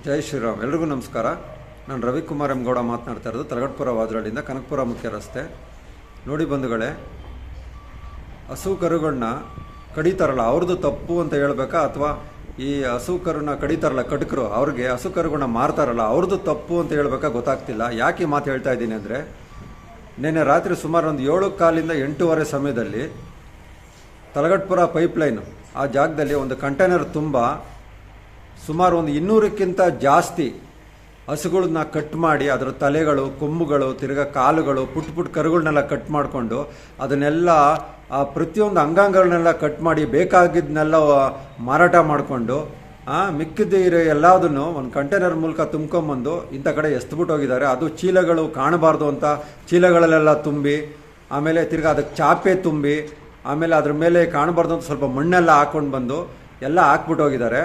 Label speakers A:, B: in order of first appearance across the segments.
A: ಜೈ ಶ್ರೀರಾಮ್. ಎಲ್ರಿಗೂ ನಮಸ್ಕಾರ. ನಾನು ರವಿಕುಮಾರ್ ಎಂ ಗೌಡ ಮಾತನಾಡ್ತಾ ಇರೋದು ತಲಗಟ್ಪುರ ವಾಜರಳ್ಳಿಯಿಂದ ಕನಕಪುರ ಮುಖ್ಯ ರಸ್ತೆ. ನೋಡಿ ಬಂಧುಗಳೇ, ಹಸು ಕರುಗಳನ್ನ ಕಡಿತಾರಲ್ಲ ಅವ್ರದ್ದು ತಪ್ಪು ಅಂತ ಹೇಳ್ಬೇಕಾ, ಅಥವಾ ಈ ಹಸು ಕರುನ ಕಡಿತಾರಲ್ಲ ಕಟಕರು ಅವ್ರಿಗೆ ಹಸು ಕರುಗಳನ್ನ ಮಾರ್ತಾರಲ್ಲ ಅವ್ರದ್ದು ತಪ್ಪು ಅಂತ ಹೇಳ್ಬೇಕಾ ಗೊತ್ತಾಗ್ತಿಲ್ಲ. ಯಾಕೆ ಮಾತು ಹೇಳ್ತಾ ಇದ್ದೀನಿ ಅಂದರೆ, ನಿನ್ನೆ ರಾತ್ರಿ ಸುಮಾರು ಒಂದು 7:15 8:15 ಸಮಯದಲ್ಲಿ ತಲಗಟ್ಪುರ ಪೈಪ್ಲೈನು ಆ ಜಾಗದಲ್ಲಿ ಒಂದು ಕಂಟೈನರ್ ತುಂಬ ಸುಮಾರು ಒಂದು 200ಕ್ಕಿಂತ ಜಾಸ್ತಿ ಹಸುಗಳನ್ನ ಕಟ್ ಮಾಡಿ ಅದರ ತಲೆಗಳು, ಕೊಂಬುಗಳು, ತಿರ್ಗಾ ಕಾಲುಗಳು, ಪುಟ್ಟ ಕರುಗಳನ್ನೆಲ್ಲ ಕಟ್ ಮಾಡಿಕೊಂಡು ಅದನ್ನೆಲ್ಲ ಪ್ರತಿಯೊಂದು ಅಂಗಾಂಗಗಳನ್ನೆಲ್ಲ ಕಟ್ ಮಾಡಿ ಬೇಕಾಗಿದ್ದನ್ನೆಲ್ಲ ಮಾರಾಟ ಮಾಡಿಕೊಂಡು ಮಿಕ್ಕಿದ ಎಲ್ಲದನ್ನು ಒಂದು ಕಂಟೈನರ್ ಮೂಲಕ ತುಂಬ್ಕೊಂಬಂದು ಇಂಥ ಕಡೆ ಎಸ್ಬಿಟ್ಟು ಹೋಗಿದ್ದಾರೆ. ಅದು ಚೀಲಗಳು ಕಾಣಬಾರ್ದು ಅಂತ ಚೀಲಗಳಲ್ಲೆಲ್ಲ ತುಂಬಿ, ಆಮೇಲೆ ತಿರ್ಗಾ ಅದಕ್ಕೆ ಚಾಪೆ ತುಂಬಿ, ಆಮೇಲೆ ಅದ್ರ ಮೇಲೆ ಕಾಣಬಾರ್ದು ಅಂತ ಸ್ವಲ್ಪ ಮಣ್ಣೆಲ್ಲ ಹಾಕ್ಕೊಂಡು ಬಂದು ಎಲ್ಲ ಹಾಕ್ಬಿಟ್ಟು ಹೋಗಿದ್ದಾರೆ.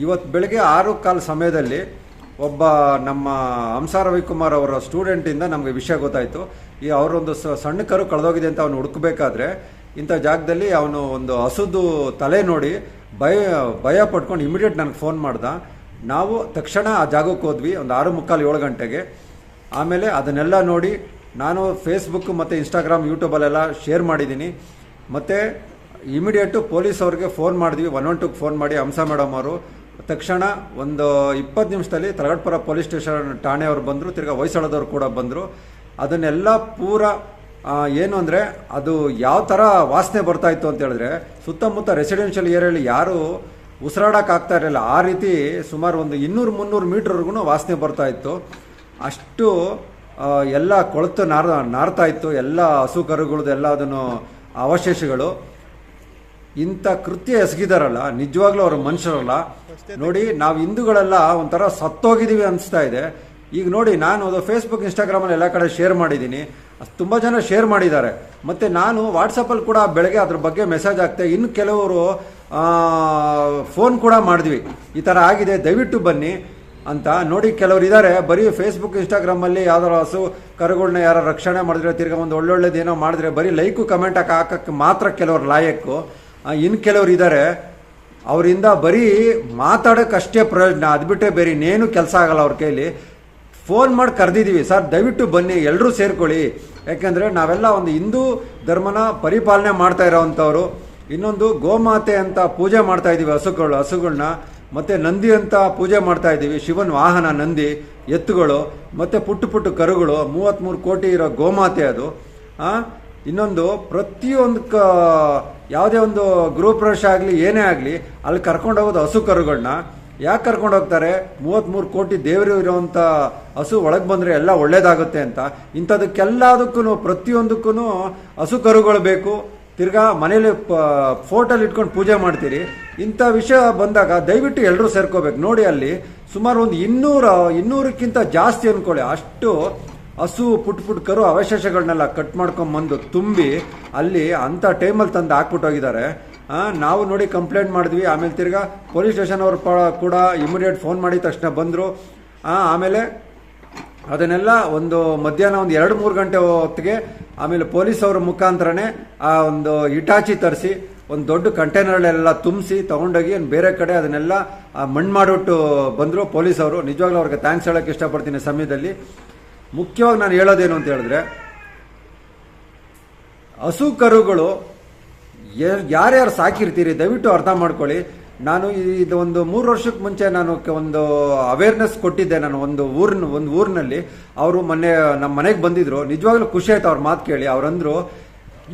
A: ಇವತ್ತು ಬೆಳಗ್ಗೆ 6:15 ಸಮಯದಲ್ಲಿ ಒಬ್ಬ ನಮ್ಮ ಹಂಸ ರವಿಕುಮಾರ್ ಅವರ ಸ್ಟೂಡೆಂಟಿಂದ ನಮಗೆ ವಿಷಯ ಗೊತ್ತಾಯಿತು. ಈ ಅವರೊಂದು ಸಣ್ಣ ಕರು ಕಳೆದೋಗಿದೆ ಅಂತ ಅವನು ಹುಡುಕಬೇಕಾದ್ರೆ ಇಂಥ ಜಾಗದಲ್ಲಿ ಅವನು ಒಂದು ಹಸುದು ತಲೆ ನೋಡಿ ಭಯ ಪಟ್ಕೊಂಡು ಇಮಿಡಿಯೇಟ್ ನನಗೆ ಫೋನ್ ಮಾಡ್ದ. ನಾವು ತಕ್ಷಣ ಆ ಜಾಗಕ್ಕೆ ಹೋದ್ವಿ ಒಂದು 6:45 7 ಗಂಟೆಗೆ. ಆಮೇಲೆ ಅದನ್ನೆಲ್ಲ ನೋಡಿ ನಾನು ಫೇಸ್ಬುಕ್ ಮತ್ತು ಇನ್ಸ್ಟಾಗ್ರಾಮ್ ಯೂಟ್ಯೂಬಲ್ಲೆಲ್ಲ ಶೇರ್ ಮಾಡಿದ್ದೀನಿ. ಮತ್ತು ಇಮಿಡಿಯೇಟು ಪೊಲೀಸ್ ಅವ್ರಿಗೆ ಫೋನ್ ಮಾಡಿದ್ವಿ, 112ಗೆ ಫೋನ್ ಮಾಡಿ ಹಂಸ ಮೇಡಮ್ ಅವರು ತಕ್ಷಣ ಒಂದು 20 ನಿಮಿಷದಲ್ಲಿ ತಲಗಟ್ಪುರ ಪೊಲೀಸ್ ಸ್ಟೇಷನ್ ಠಾಣೆಯವರು ಬಂದರು, ತಿರ್ಗಾ ಹೊಯ್ಸಳದವ್ರು ಕೂಡ ಬಂದರು. ಅದನ್ನೆಲ್ಲ ಪೂರ ಏನು ಅಂದರೆ ಅದು ಯಾವ ಥರ ವಾಸನೆ ಬರ್ತಾಯಿತ್ತು ಅಂತ ಹೇಳಿದ್ರೆ, ಸುತ್ತಮುತ್ತ ರೆಸಿಡೆನ್ಷಿಯಲ್ ಏರಿಯಲ್ಲಿ ಯಾರು ಉಸಿರಾಡೋಕ್ಕಾಗ್ತಾ ಇರಲಿಲ್ಲ. ಆ ರೀತಿ ಸುಮಾರು ಒಂದು 200-300 ಮೀಟ್ರ್ವರೆಗೂ ವಾಸನೆ ಬರ್ತಾಯಿತ್ತು. ಅಷ್ಟು ಎಲ್ಲ ಕೊಳೆತು ನಾರ್ತಾ ಇತ್ತು ಎಲ್ಲ ಹಸು ಕರುಗಳದ್ದು ಎಲ್ಲ ಅದನ್ನು ಅವಶೇಷಗಳು. ಇಂಥ ಕೃತ್ಯ ಎಸಗಿದಾರಲ್ಲ, ನಿಜವಾಗ್ಲೂ ಅವರು ಮನುಷ್ಯರಲ್ಲ. ನೋಡಿ, ನಾವು ಹಿಂದೂಗಳೆಲ್ಲ ಒಂಥರ ಸತ್ತೋಗಿದ್ದೀವಿ ಅನಿಸ್ತಾ ಇದೆ. ಈಗ ನೋಡಿ, ನಾನು ಅದು ಫೇಸ್ಬುಕ್ ಇನ್ಸ್ಟಾಗ್ರಾಮಲ್ಲಿ ಎಲ್ಲ ಕಡೆ ಶೇರ್ ಮಾಡಿದ್ದೀನಿ, ತುಂಬ ಜನ ಶೇರ್ ಮಾಡಿದ್ದಾರೆ. ಮತ್ತು ನಾನು ವಾಟ್ಸಪ್ಪಲ್ಲಿ ಕೂಡ ಬೆಳಗ್ಗೆ ಅದ್ರ ಬಗ್ಗೆ ಮೆಸೇಜ್ ಆಗ್ತದೆ. ಇನ್ನು ಕೆಲವರು ಫೋನ್ ಕೂಡ ಮಾಡಿದ್ವಿ, ಈ ಥರ ಆಗಿದೆ ದಯವಿಟ್ಟು ಬನ್ನಿ ಅಂತ. ನೋಡಿ, ಕೆಲವರು ಇದ್ದಾರೆ ಬರೀ ಫೇಸ್ಬುಕ್ ಇನ್ಸ್ಟಾಗ್ರಾಮಲ್ಲಿ ಯಾವ್ದಾರು ಹಸು ಕರುಗಳನ್ನ ಯಾರು ರಕ್ಷಣೆ ಮಾಡಿದ್ರೆ, ತಿರ್ಗಾ ಒಂದು ಒಳ್ಳೊಳ್ಳೇದೇನೋ ಮಾಡಿದ್ರೆ ಬರೀ ಲೈಕು ಕಮೆಂಟ್ ಹಾಕಕ್ಕೆ ಮಾತ್ರ ಕೆಲವರು ಲಾಯಕ್ಕು. ಇನ್ನು ಕೆಲವರು ಇದ್ದಾರೆ ಅವರಿಂದ ಬರೀ ಮಾತಾಡೋಕ್ಕಷ್ಟೇ ಪ್ರಯೋಜನ, ಅದು ಬಿಟ್ಟರೆ ಬೇರೆ ಇನ್ನೇನು ಕೆಲಸ ಆಗಲ್ಲ ಅವ್ರ ಕೈಲಿ. ಫೋನ್ ಮಾಡಿ ಕರೆದಿದ್ದೀವಿ, ಸರ್ ದಯವಿಟ್ಟು ಬನ್ನಿ ಎಲ್ಲರೂ ಸೇರ್ಕೊಳ್ಳಿ. ಯಾಕೆಂದರೆ ನಾವೆಲ್ಲ ಒಂದು ಹಿಂದೂ ಧರ್ಮನ ಪರಿಪಾಲನೆ ಮಾಡ್ತಾ ಇರೋವಂಥವ್ರು. ಇನ್ನೊಂದು ಗೋಮಾತೆ ಅಂತ ಪೂಜೆ ಮಾಡ್ತಾ ಇದ್ದೀವಿ ಹಸುಗಳನ್ನ, ಮತ್ತು ನಂದಿ ಅಂತ ಪೂಜೆ ಮಾಡ್ತಾ ಇದ್ದೀವಿ, ಶಿವನ ವಾಹನ ನಂದಿ, ಎತ್ತುಗಳು, ಮತ್ತು ಪುಟ್ಟ ಕರುಗಳು, 33 ಕೋಟಿ ಇರೋ ಗೋಮಾತೆ ಅದು. ಇನ್ನೊಂದು ಪ್ರತಿಯೊಂದು ಯಾವುದೇ ಒಂದು ಗೃಹ ಪ್ರವೇಶ ಆಗಲಿ ಏನೇ ಆಗಲಿ ಅಲ್ಲಿ ಕರ್ಕೊಂಡು ಹೋಗೋದು ಹಸು ಕರುಗಳನ್ನ. ಯಾಕೆ ಕರ್ಕೊಂಡು ಹೋಗ್ತಾರೆ? 33 ಕೋಟಿ ದೇವರು ಇರೋವಂಥ ಹಸು ಒಳಗೆ ಬಂದರೆ ಎಲ್ಲ ಒಳ್ಳೇದಾಗುತ್ತೆ ಅಂತ. ಇಂಥದಕ್ಕೆಲ್ಲದಕ್ಕೂ ಪ್ರತಿಯೊಂದಕ್ಕೂ ಹಸು ಕರುಗಳು ಬೇಕು. ತಿರ್ಗಾ ಮನೇಲಿ ಫೋಟೋಲ್ಲಿ ಇಟ್ಕೊಂಡು ಪೂಜೆ ಮಾಡ್ತೀರಿ. ಇಂಥ ವಿಷಯ ಬಂದಾಗ ದಯವಿಟ್ಟು ಎಲ್ಲರೂ ಸೇರ್ಕೋಬೇಕು. ನೋಡಿ, ಅಲ್ಲಿ ಸುಮಾರು ಒಂದು 200ಕ್ಕಿಂತ ಜಾಸ್ತಿ ಅಂದ್ಕೊಳ್ಳಿ ಅಷ್ಟು ಹಸು ಪುಟ್ಟ ಕರು ಅವಶೇಷಗಳನ್ನೆಲ್ಲ ಕಟ್ ಮಾಡ್ಕೊಂಬಂದು ತುಂಬಿ ಅಲ್ಲಿ ಅಂಥ ಟೈಮಲ್ಲಿ ತಂದು ಹಾಕ್ಬಿಟ್ಟು ಹೋಗಿದ್ದಾರೆ. ನಾವು ನೋಡಿ ಕಂಪ್ಲೇಂಟ್ ಮಾಡಿದ್ವಿ. ಆಮೇಲೆ ತಿರ್ಗಾ ಪೊಲೀಸ್ ಸ್ಟೇಷನ್ ಅವ್ರು ಕೂಡ ಇಮಿಡಿಯೇಟ್ ಫೋನ್ ಮಾಡಿದ ತಕ್ಷಣ ಬಂದರು. ಆಮೇಲೆ ಅದನ್ನೆಲ್ಲ ಒಂದು ಮಧ್ಯಾಹ್ನ ಒಂದು 2-3 ಗಂಟೆ ಹೊತ್ತಿಗೆ ಆಮೇಲೆ ಪೊಲೀಸ್ ಅವ್ರ ಮುಖಾಂತರನೇ ಆ ಒಂದು ಇಟಾಚಿ ತರಿಸಿ ಒಂದು ದೊಡ್ಡ ಕಂಟೈನರ್ಗಳೆಲ್ಲ ತುಂಬಿಸಿ ತೊಗೊಂಡೋಗಿ ಬೇರೆ ಕಡೆ ಅದನ್ನೆಲ್ಲ ಮಣ್ಣು ಮಾಡಿಬಿಟ್ಟು ಬಂದರು ಪೊಲೀಸ್ ಅವರು. ನಿಜವಾಗ್ಲೂ ಅವ್ರಿಗೆ ಥ್ಯಾಂಕ್ಸ್ ಹೇಳೋಕ್ಕೆ ಇಷ್ಟಪಡ್ತೀನಿ ಸಮಯದಲ್ಲಿ. ಮುಖ್ಯವಾಗಿ ನಾನು ಹೇಳೋದೇನು ಅಂತ ಹೇಳಿದ್ರೆ, ಹಸು ಕರುಗಳು ಯಾರ್ಯಾರು ಸಾಕಿರ್ತೀರಿ ದಯವಿಟ್ಟು ಅರ್ಥ ಮಾಡ್ಕೊಳ್ಳಿ. ನಾನು ಇದು ಒಂದು 3 ವರ್ಷಕ್ಕೆ ಮುಂಚೆ ನಾನು ಒಂದು ಅವೇರ್ನೆಸ್ ಕೊಟ್ಟಿದ್ದೆ. ನಾನು ಒಂದು ಊರಿನಲ್ಲಿ ಅವರು ಮೊನ್ನೆ ನಮ್ಮ ಮನೆಗೆ ಬಂದಿದ್ರು. ನಿಜವಾಗ್ಲೂ ಖುಷಿ ಆಯ್ತು ಅವ್ರ ಮಾತು ಕೇಳಿ. ಅವರಂದ್ರು,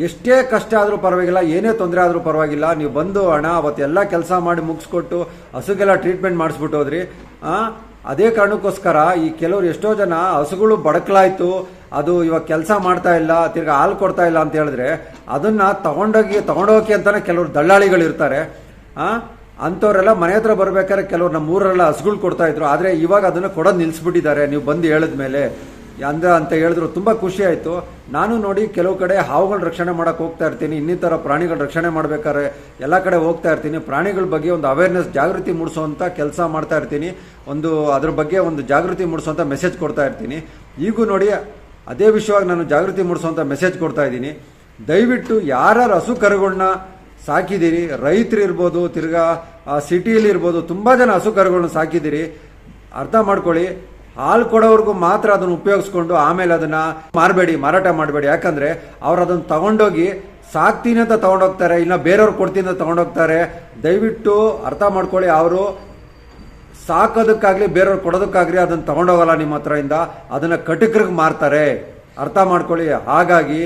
A: ಎಷ್ಟೇ ಕಷ್ಟ ಆದರೂ ಪರವಾಗಿಲ್ಲ, ಏನೇ ತೊಂದರೆ ಆದರೂ ಪರವಾಗಿಲ್ಲ, ನೀವು ಬಂದು ಹಣ ಅವತ್ತೆಲ್ಲ ಕೆಲಸ ಮಾಡಿ ಮುಗಿಸ್ಕೊಟ್ಟು ಹಸುಗೆಲ್ಲ ಟ್ರೀಟ್ಮೆಂಟ್ ಮಾಡಿಸ್ಬಿಟ್ಟು ಹೋದ್ರಿ. ಅದೇ ಕಾರಣಕ್ಕೋಸ್ಕರ ಈ ಕೆಲವರು ಎಷ್ಟೋ ಜನ ಹಸುಗಳು ಬಡಕಲಾಯ್ತು, ಅದು ಇವಾಗ ಕೆಲಸ ಮಾಡ್ತಾ ಇಲ್ಲ, ತಿರ್ಗಿ ಹಾಲು ಕೊಡ್ತಾ ಇಲ್ಲ ಅಂತ ಹೇಳಿದ್ರೆ ಅದನ್ನು ತಗೊಂಡೋಗಿ ಅಂತಾನೆ ಕೆಲವರು ದಳ್ಳಾಳಿಗಳಿರ್ತಾರೆ. ಅಂಥವರೆಲ್ಲ ಮನೆ ಹತ್ರ ಬರ್ಬೇಕಾದ್ರೆ ಕೆಲವರು ನಮ್ಮ ಊರೆಲ್ಲ ಹಸುಗಳು ಕೊಡ್ತಾ ಇದ್ರು. ಆದರೆ ಇವಾಗ ಅದನ್ನು ಕೊಡೋದು ನಿಲ್ಲಿಸ್ಬಿಟ್ಟಿದ್ದಾರೆ ನೀವು ಬಂದು ಹೇಳಿದ್ಮೇಲೆ ಅಂತ ಹೇಳಿದ್ರು. ತುಂಬ ಖುಷಿ ಆಯಿತು. ನಾನು ನೋಡಿ ಕೆಲವು ಕಡೆ ಹಾವುಗಳ ರಕ್ಷಣೆ ಮಾಡೋಕೆ ಹೋಗ್ತಾ ಇರ್ತೀನಿ, ಇನ್ನಿತರ ಪ್ರಾಣಿಗಳ ರಕ್ಷಣೆ ಮಾಡಬೇಕಾದ್ರೆ ಎಲ್ಲ ಕಡೆ ಹೋಗ್ತಾ ಇರ್ತೀನಿ. ಪ್ರಾಣಿಗಳ ಬಗ್ಗೆ ಒಂದು ಅವೇರ್ನೆಸ್ ಜಾಗೃತಿ ಮೂಡಿಸುವಂಥ ಕೆಲಸ ಮಾಡ್ತಾ ಇರ್ತೀನಿ. ಅದ್ರ ಬಗ್ಗೆ ಒಂದು ಜಾಗೃತಿ ಮೂಡಿಸುವಂಥ ಮೆಸೇಜ್ ಕೊಡ್ತಾ ಇರ್ತೀನಿ. ಈಗೂ ನೋಡಿ ಅದೇ ವಿಷಯವಾಗಿ ನಾನು ಜಾಗೃತಿ ಮೂಡಿಸುವಂಥ ಮೆಸೇಜ್ ಕೊಡ್ತಾ ಇದ್ದೀನಿ. ದಯವಿಟ್ಟು ಯಾರ್ಯಾರು ಹಸು ಕರುಗಳನ್ನ ಸಾಕಿದ್ದೀರಿ, ರೈತರು ಇರ್ಬೋದು, ತಿರ್ಗಾ ಸಿಟಿಯಲ್ಲಿ ಇರ್ಬೋದು, ತುಂಬ ಜನ ಹಸು ಕರುಗಳನ್ನ ಸಾಕಿದ್ದೀರಿ, ಅರ್ಥ ಮಾಡ್ಕೊಳ್ಳಿ. ಹಾಲು ಕೊಡೋವರೆಗೂ ಮಾತ್ರ ಅದನ್ನು ಉಪಯೋಗಿಸ್ಕೊಂಡು ಆಮೇಲೆ ಅದನ್ನ ಮಾರಬೇಡಿ, ಮಾರಾಟ ಮಾಡಬೇಡಿ. ಯಾಕಂದ್ರೆ ಅವ್ರು ಅದನ್ನು ತಗೊಂಡೋಗಿ ಸಾಕ್ತೀನಿ ಅಂತ ತಗೊಂಡೋಗ್ತಾರೆ, ಇಲ್ಲ ಬೇರೆಯವ್ರು ಕೊಡ್ತೀನಿ ಅಂತ ತಗೊಂಡೋಗ್ತಾರೆ. ದಯವಿಟ್ಟು ಅರ್ಥ ಮಾಡ್ಕೊಳ್ಳಿ. ಅವರು ಸಾಕೋದಕ್ಕಾಗ್ಲಿ ಬೇರೆಯವ್ರು ಕೊಡೋದಕ್ಕಾಗ್ಲಿ ಅದನ್ನು ತಗೊಂಡೋಗಲ್ಲ ನಿಮ್ಮ ಹತ್ರದಿಂದ, ಅದನ್ನ ಕಟಕರಿಗೆ ಮಾರ್ತಾರೆ. ಅರ್ಥ ಮಾಡ್ಕೊಳ್ಳಿ. ಹಾಗಾಗಿ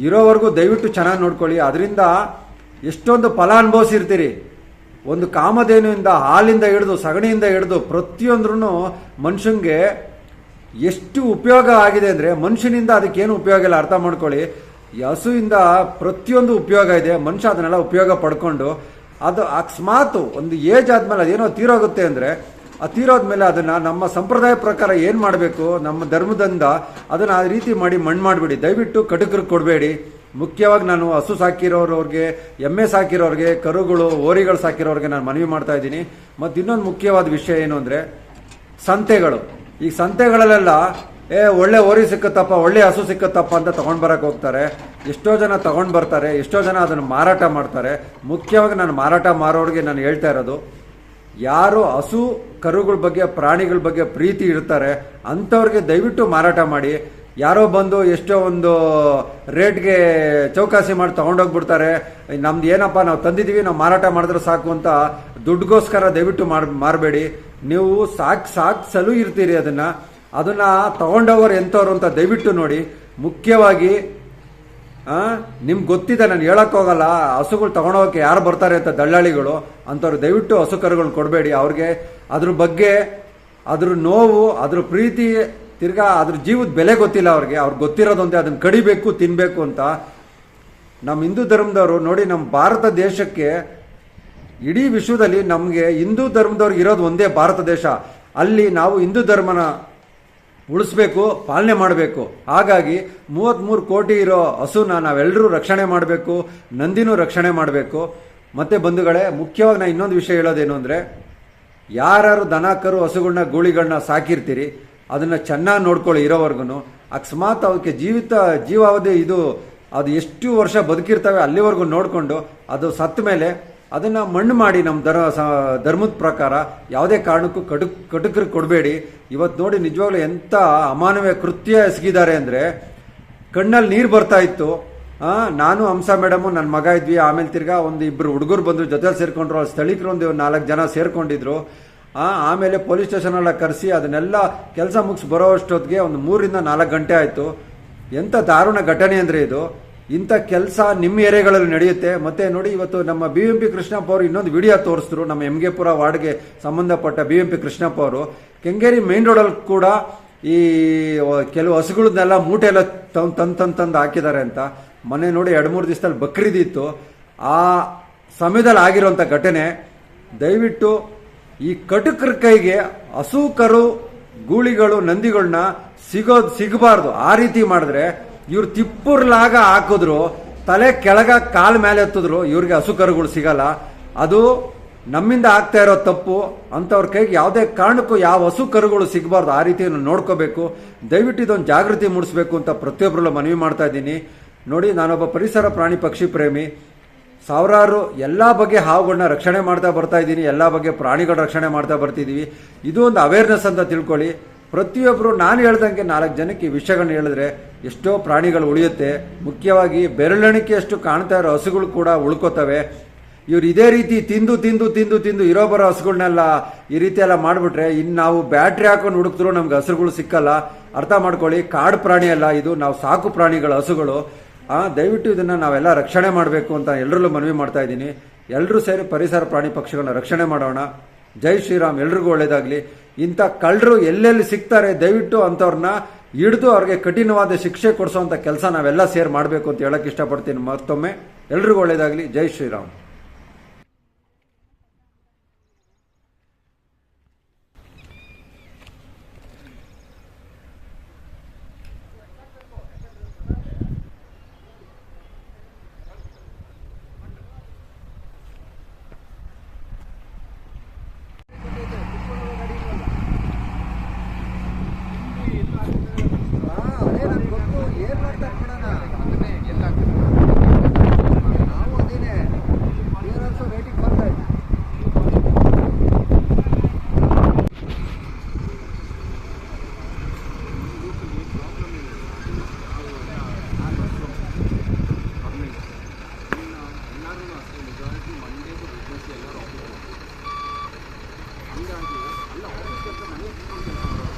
A: ಇರೋವರೆಗೂ ದಯವಿಟ್ಟು ಚೆನ್ನಾಗಿ ನೋಡ್ಕೊಳ್ಳಿ. ಅದರಿಂದ ಎಷ್ಟೊಂದು ಫಲ ಅನುಭವಿಸಿರ್ತೀರಿ. ಒಂದು ಕಾಮಧೇನುವಿಂದ, ಹಾಲಿಂದ ಹಿಡಿದು, ಸಗಣಿಯಿಂದ ಹಿಡಿದು ಪ್ರತಿಯೊಂದ್ರೂ ಮನುಷ್ಯಂಗೆ ಎಷ್ಟು ಉಪಯೋಗ ಆಗಿದೆ ಅಂದರೆ, ಮನುಷ್ಯನಿಂದ ಅದಕ್ಕೇನು ಉಪಯೋಗ ಇಲ್ಲ. ಅರ್ಥ ಮಾಡ್ಕೊಳ್ಳಿ. ಈ ಹಸುವಿಂದ ಪ್ರತಿಯೊಂದು ಉಪಯೋಗ ಇದೆ. ಮನುಷ್ಯ ಅದನ್ನೆಲ್ಲ ಉಪಯೋಗ ಪಡ್ಕೊಂಡು ಅದು ಅಕಸ್ಮಾತ್ ಒಂದು ಏಜ್ ಆದ್ಮೇಲೆ ಅದೇನೋ ತೀರೋಗುತ್ತೆ ಅಂದರೆ, ಆ ತೀರೋದ್ಮೇಲೆ ಅದನ್ನು ನಮ್ಮ ಸಂಪ್ರದಾಯ ಪ್ರಕಾರ ಏನು ಮಾಡಬೇಕು, ನಮ್ಮ ಧರ್ಮದಿಂದ ಅದನ್ನು ಆ ರೀತಿ ಮಾಡಿ ಮಣ್ಣು ಮಾಡಿಬಿಡಿ. ದಯವಿಟ್ಟು ಕಟಕರಿಗೆ ಕೊಡಬೇಡಿ. ಮುಖ್ಯವಾಗಿ ನಾನು ಹಸು ಸಾಕಿರೋರವ್ರಿಗೆ, ಎಮ್ಮೆ ಸಾಕಿರೋರಿಗೆ, ಕರುಗಳು, ಓರಿಗಳು ಸಾಕಿರೋರಿಗೆ ನಾನು ಮನವಿ ಮಾಡ್ತಾ ಇದ್ದೀನಿ. ಮತ್ತು ಇನ್ನೊಂದು ಮುಖ್ಯವಾದ ವಿಷಯ ಏನು ಅಂದರೆ, ಸಂತೆಗಳು. ಈ ಸಂತೆಗಳಲ್ಲೆಲ್ಲ ಒಳ್ಳೆ ಓರಿ ಸಿಕ್ಕತ್ತಪ್ಪ, ಒಳ್ಳೆ ಹಸು ಸಿಕ್ಕತ್ತಪ್ಪ ಅಂತ ತಗೊಂಡು ಬರಕ್ಕೆ ಹೋಗ್ತಾರೆ. ಎಷ್ಟೋ ಜನ ತಗೊಂಡು ಬರ್ತಾರೆ, ಎಷ್ಟೋ ಜನ ಅದನ್ನು ಮಾರಾಟ ಮಾಡ್ತಾರೆ. ಮುಖ್ಯವಾಗಿ ನಾನು ಮಾರಾಟ ಮಾರೋರಿಗೆ ನಾನು ಹೇಳ್ತಾ ಇರೋದು, ಯಾರು ಹಸು ಕರುಗಳ ಬಗ್ಗೆ, ಪ್ರಾಣಿಗಳ ಬಗ್ಗೆ ಪ್ರೀತಿ ಇರ್ತಾರೆ ಅಂಥವ್ರಿಗೆ ದಯವಿಟ್ಟು ಮಾರಾಟ ಮಾಡಿ. ಯಾರೋ ಬಂದು ಎಷ್ಟೋ ಒಂದು ರೇಟ್ಗೆ ಚೌಕಾಸಿ ಮಾಡಿ ತಗೊಂಡೋಗ್ಬಿಡ್ತಾರೆ. ನಮ್ದು ಏನಪ್ಪ ನಾವು ತಂದಿದ್ದೀವಿ, ನಾವು ಮಾರಾಟ ಮಾಡಿದ್ರೆ ಸಾಕು ಅಂತ ದುಡ್ಡುಗೋಸ್ಕರ ದಯವಿಟ್ಟು ಮಾರಬೇಡಿ. ನೀವು ಸಾಕ್ಸಲು ಇರ್ತೀರಿ ಅದನ್ನ ತಗೊಂಡೋಗೋರು ಎಂಥವ್ರು ಅಂತ ದಯವಿಟ್ಟು ನೋಡಿ. ಮುಖ್ಯವಾಗಿ ನಿಮ್ಗೆ ಗೊತ್ತಿದೆ, ನಾನು ಹೇಳೋಕ್ಕೋಗಲ್ಲ, ಹಸುಗಳು ತಗೊಂಡೋಗಕ್ಕೆ ಯಾರು ಬರ್ತಾರೆ ಅಂತ ದಳ್ಳಾಳಿಗಳು ಅಂಥವ್ರು ದಯವಿಟ್ಟು ಹಸು ಕರುಗಳು ಕೊಡಬೇಡಿ. ಅವ್ರಿಗೆ ಅದ್ರ ಬಗ್ಗೆ, ಅದ್ರ ನೋವು, ಅದ್ರ ಪ್ರೀತಿ, ತಿರ್ಗಾ ಅದ್ರ ಜೀವದ ಬೆಲೆ ಗೊತ್ತಿಲ್ಲ ಅವ್ರಿಗೆ ಗೊತ್ತಿರೋದಂತೆ ಅದನ್ನು ಕಡಿಬೇಕು, ತಿನ್ನಬೇಕು ಅಂತ. ನಮ್ಮ ಹಿಂದೂ ಧರ್ಮದವರು ನೋಡಿ, ನಮ್ಮ ಭಾರತ ದೇಶಕ್ಕೆ ಇಡೀ ವಿಶ್ವದಲ್ಲಿ ನಮಗೆ ಹಿಂದೂ ಧರ್ಮದವ್ರಿಗೆ ಇರೋದು ಒಂದೇ ಭಾರತ ದೇಶ. ಅಲ್ಲಿ ನಾವು ಹಿಂದೂ ಧರ್ಮನ ಉಳಿಸ್ಬೇಕು, ಪಾಲನೆ ಮಾಡಬೇಕು. ಹಾಗಾಗಿ 33 ಕೋಟಿ ಇರೋ ಹಸುನ ನಾವೆಲ್ಲರೂ ರಕ್ಷಣೆ ಮಾಡಬೇಕು, ನಂದಿನೂ ರಕ್ಷಣೆ ಮಾಡಬೇಕು. ಮತ್ತೆ ಬಂಧುಗಳೇ, ಮುಖ್ಯವಾಗಿ ನಾನು ಇನ್ನೊಂದು ವಿಷಯ ಹೇಳೋದೇನು ಅಂದರೆ, ಯಾರು ದನ ಕರು ಹಸುಗಳನ್ನ ಗೂಳಿಗಳನ್ನ ಸಾಕಿರ್ತೀರಿ ಅದನ್ನು ಚೆನ್ನಾಗಿ ನೋಡ್ಕೊಳ್ಳಿ ಇರೋವರೆಗೂ. ಅಕಸ್ಮಾತ್ ಅವಕ್ಕೆ ಜೀವಾವಧಿ ಅದು ಎಷ್ಟು ವರ್ಷ ಬದುಕಿರ್ತವೆ ಅಲ್ಲಿವರೆಗೂ ನೋಡಿಕೊಂಡು ಅದು ಸತ್ತ ಮೇಲೆ ಅದನ್ನು ಮಣ್ಣು ಮಾಡಿ. ನಮ್ಮ ಧರ್ಮದ ಪ್ರಕಾರ ಯಾವುದೇ ಕಾರಣಕ್ಕೂ ಕಟಕರಿಗೆ ಕೊಡಬೇಡಿ. ಇವತ್ತು ನೋಡಿ, ನಿಜವಾಗ್ಲೂ ಎಂಥ ಅಮಾನವೀಯ ಕೃತ್ಯ ಎಸಗಿದ್ದಾರೆ ಅಂದರೆ, ಕಣ್ಣಲ್ಲಿ ನೀರು ಬರ್ತಾ ಇತ್ತು. ನಾನು ಹಂಸ ಮೇಡಮು ನನ್ನ ಮಗ ಇದ್ವಿ. ಆಮೇಲೆ ತಿರ್ಗಾ ಒಂದು 2 ಹುಡುಗರು ಬಂದರು, ಜೊತೆ ಸೇರ್ಕೊಂಡ್ರು. ಸ್ಥಳೀಕರು ಒಂದು 4 ಜನ ಸೇರ್ಕೊಂಡಿದ್ರು. ಆಮೇಲೆ ಪೊಲೀಸ್ ಸ್ಟೇಷನೆಲ್ಲ ಕರೆಸಿ ಅದನ್ನೆಲ್ಲ ಕೆಲಸ ಮುಗಿಸಿ ಬರೋ ಅಷ್ಟೊತ್ತಿಗೆ ಒಂದು 3 ರಿಂದ 4 ಗಂಟೆ ಆಯಿತು. ಎಂಥ ದಾರುಣ ಘಟನೆ ಅಂದರೆ ಇದು. ಇಂಥ ಕೆಲಸ ನಿಮ್ಮ ಏರಿಯಾಗಳಲ್ಲಿ ನಡೆಯುತ್ತೆ. ಮತ್ತೆ ನೋಡಿ, ಇವತ್ತು ನಮ್ಮ BMP ಕೃಷ್ಣಪ್ಪ ಅವರು ಇನ್ನೊಂದು ವಿಡಿಯೋ ತೋರಿಸಿದ್ರು. ನಮ್ಮ ಎಮ್ಗೆಪುರ ವಾರ್ಡ್ಗೆ ಸಂಬಂಧಪಟ್ಟ BMP ಕೃಷ್ಣಪ್ಪ ಅವರು ಕೆಂಗೇರಿ ಮೇನ್ ರೋಡಲ್ಲಿ ಕೂಡ ಈ ಕೆಲವು ಹಸುಗಳನ್ನೆಲ್ಲ ಮೂಟೆ ಎಲ್ಲ ತಂದು ಹಾಕಿದ್ದಾರೆ ಅಂತ. ಮೊನ್ನೆ ನೋಡಿ 2-3 ದಿವಸದಲ್ಲಿ ಬಕ್ರೀದಿತ್ತು. ಆ ಸಮಯದಲ್ಲಿ ಆಗಿರುವಂಥ ಘಟನೆ. ದಯವಿಟ್ಟು ಈ ಕಟಕರ ಕೈಗೆ ಹಸು ಕರು ಗೂಳಿಗಳು ನಂದಿಗಳನ್ನ ಸಿಗಬಾರ್ದು. ಆ ರೀತಿ ಮಾಡಿದ್ರೆ ಇವ್ರು ತಿಪ್ಪುರ್ಲಾಗ ಹಾಕಿದ್ರು, ತಲೆ ಕೆಳಗ ಕಾಲ್ ಮೇಲೆ ಎತ್ತಿದ್ರು, ಇವ್ರಿಗೆ ಹಸು ಕರುಗಳು ಸಿಗಲ್ಲ. ಅದು ನಮ್ಮಿಂದ ಆಗ್ತಾ ಇರೋ ತಪ್ಪು. ಅಂಥವ್ರ ಕೈಗೆ ಯಾವುದೇ ಕಾರಣಕ್ಕೂ ಯಾವ ಹಸು ಕರುಗಳು ಸಿಗಬಾರ್ದು. ಆ ರೀತಿ ನೋಡ್ಕೋಬೇಕು. ದಯವಿಟ್ಟು ಇದೊಂದು ಜಾಗೃತಿ ಮೂಡಿಸ್ಬೇಕು ಅಂತ ಪ್ರತಿಯೊಬ್ಬರಲ್ಲೂ ಮನವಿ ಮಾಡ್ತಾ ಇದ್ದೀನಿ. ನೋಡಿ, ನಾನೊಬ್ಬ ಪರಿಸರ ಪ್ರಾಣಿ ಪಕ್ಷಿ ಪ್ರೇಮಿ. ಸಾವಿರಾರು ಎಲ್ಲ ಬಗ್ಗೆ ಹಾವುಗಳನ್ನ ರಕ್ಷಣೆ ಮಾಡ್ತಾ ಬರ್ತಾ ಇದ್ದೀನಿ, ಎಲ್ಲ ಬಗ್ಗೆ ಪ್ರಾಣಿಗಳ ರಕ್ಷಣೆ ಮಾಡ್ತಾ ಬರ್ತಿದ್ದೀವಿ. ಇದು ಒಂದು ಅವೇರ್ನೆಸ್ ಅಂತ ತಿಳ್ಕೊಳ್ಳಿ. ಪ್ರತಿಯೊಬ್ಬರು ನಾನು ಹೇಳ್ದಂಗೆ 4 ಜನಕ್ಕೆ ಈ ವಿಷಯಗಳನ್ನ ಹೇಳಿದ್ರೆ ಎಷ್ಟೋ ಪ್ರಾಣಿಗಳು ಉಳಿಯುತ್ತೆ. ಮುಖ್ಯವಾಗಿ ಬೆರಳೆಣಿಕೆಯಷ್ಟು ಕಾಣ್ತಾ ಇರೋ ಹಸುಗಳು ಕೂಡ ಉಳ್ಕೋತವೆ. ಇವ್ರು ಇದೇ ರೀತಿ ತಿಂದು ಇರೋ ಬರೋ ಹಸುಗಳನ್ನೆಲ್ಲ ಈ ರೀತಿ ಎಲ್ಲ ಮಾಡಿಬಿಟ್ರೆ ಇನ್ನು ನಾವು ಬ್ಯಾಟ್ರಿ ಹಾಕೊಂಡು ಹುಡುಕ್ತರು ನಮ್ಗೆ ಹಸುಗಳು ಸಿಕ್ಕಲ್ಲ. ಅರ್ಥ ಮಾಡ್ಕೊಳ್ಳಿ. ಕಾಡು ಪ್ರಾಣಿ ಅಲ್ಲ ಇದು, ನಾವು ಸಾಕು ಪ್ರಾಣಿಗಳ ಹಸುಗಳು. ದಯವಿಟ್ಟು ಇದನ್ನು ನಾವೆಲ್ಲ ರಕ್ಷಣೆ ಮಾಡಬೇಕು ಅಂತ ಎಲ್ಲರಲ್ಲೂ ಮನವಿ ಮಾಡ್ತಾ ಇದ್ದೀನಿ. ಎಲ್ಲರೂ ಸೇರಿ ಪರಿಸರ ಪ್ರಾಣಿ ಪಕ್ಷಿಗಳನ್ನ ರಕ್ಷಣೆ ಮಾಡೋಣ. ಜೈ ಶ್ರೀರಾಮ್. ಎಲ್ರಿಗೂ ಒಳ್ಳೇದಾಗಲಿ. ಇಂಥ ಕಳ್ಳರು ಎಲ್ಲೆಲ್ಲಿ ಸಿಗ್ತಾರೆ ದಯವಿಟ್ಟು ಅಂಥವ್ರನ್ನ ಹಿಡಿದು ಅವ್ರಿಗೆ ಕಠಿಣವಾದ ಶಿಕ್ಷೆ ಕೊಡಿಸೋಂಥ ಕೆಲಸ ನಾವೆಲ್ಲ ಸೇರಿ ಮಾಡಬೇಕು ಅಂತ ಹೇಳಕ್ಕೆ ಇಷ್ಟಪಡ್ತೀನಿ. ಮತ್ತೊಮ್ಮೆ ಎಲ್ರಿಗೂ ಒಳ್ಳೇದಾಗಲಿ. ಜೈ ಶ್ರೀರಾಮ್. ನಾವು ಅದೇನೆ
B: ಎಲ್ಲ ಆಫೀಸ್ ಕೆಲಸ ಮನೆ